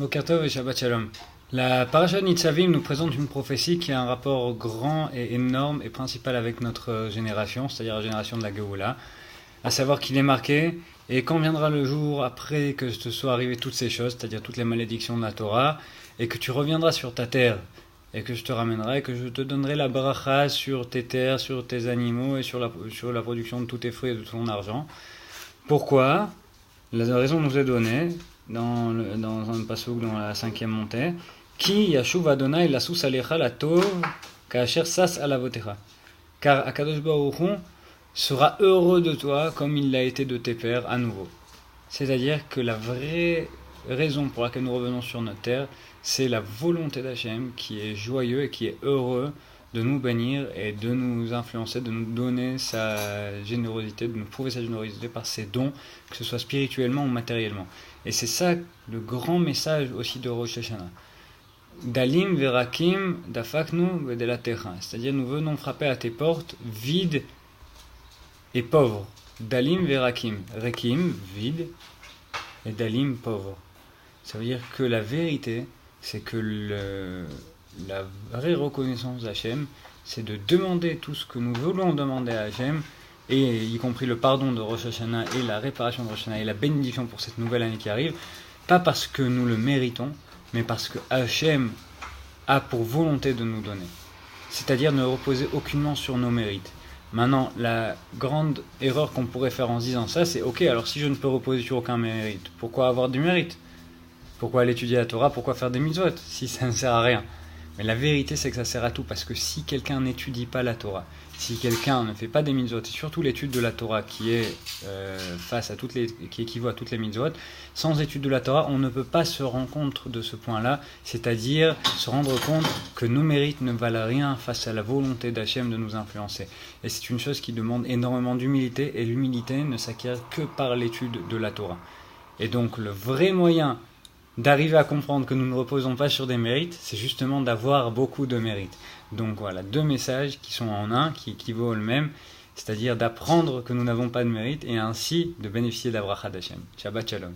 Boker Tov et Shabbat Shalom. La Parashat Nitzavim nous présente une prophétie qui a un rapport grand et énorme et principal avec notre génération, c'est-à-dire la génération de la Géoula, à savoir qu'il est marqué, et quand viendra le jour après que te soient arrivées toutes ces choses, c'est-à-dire toutes les malédictions de la Torah, et que tu reviendras sur ta terre, et que je te ramènerai, et que je te donnerai la bracha sur tes terres, sur tes animaux, et sur la production de tous tes fruits et de ton argent. Pourquoi ? La raison nous est donnée dans un passouk dans la 5e montée. Ki yashuv Adonai lasus alecha latov ka'asher sas alavotecha. Car Akadosh Baruch Hu sera heureux de toi comme il l'a été de tes pères à nouveau. C'est-à-dire que la vraie raison pour laquelle nous revenons sur notre terre, c'est la volonté d'Hachem qui est joyeux et qui est heureux de nous bénir et de nous influencer, de nous donner sa générosité, de nous prouver sa générosité par ses dons, que ce soit spirituellement ou matériellement. Et c'est ça le grand message aussi de Rosh Hashanah. Dalim verakim dafaknu vedelatecha. C'est-à-dire nous venons frapper à tes portes vides et pauvres. Dalim verakim. Rekim, vide, et dalim, pauvre. Ça veut dire que la vérité, c'est que la vraie reconnaissance d'Hachem, c'est de demander tout ce que nous voulons demander à Hachem, et y compris le pardon de Rosh Hashanah et la réparation de Rosh Hashanah et la bénédiction pour cette nouvelle année qui arrive, pas parce que nous le méritons, mais parce que Hachem a pour volonté de nous donner. C'est-à-dire ne reposer aucunement sur nos mérites. Maintenant, la grande erreur qu'on pourrait faire en se disant ça, c'est ok, alors si je ne peux reposer sur aucun mérite, pourquoi avoir du mérite ? Pourquoi aller étudier la Torah ? Pourquoi faire des mitzvot si ça ne sert à rien ? Mais la vérité, c'est que ça sert à tout, parce que si quelqu'un n'étudie pas la Torah, si quelqu'un ne fait pas des mitzvot, et surtout l'étude de la Torah qui est qui équivaut à toutes les mitzvot, sans étude de la Torah, on ne peut pas se rendre compte de ce point-là, c'est-à-dire se rendre compte que nos mérites ne valent rien face à la volonté d'Hachem de nous influencer. Et c'est une chose qui demande énormément d'humilité, et l'humilité ne s'acquiert que par l'étude de la Torah. Et donc le vrai moyen d'arriver à comprendre que nous ne reposons pas sur des mérites, c'est justement d'avoir beaucoup de mérites. Donc voilà, deux messages qui sont en un, qui équivaut le même, c'est-à-dire d'apprendre que nous n'avons pas de mérite et ainsi de bénéficier de la bracha d'Hachem. Shabbat Shalom.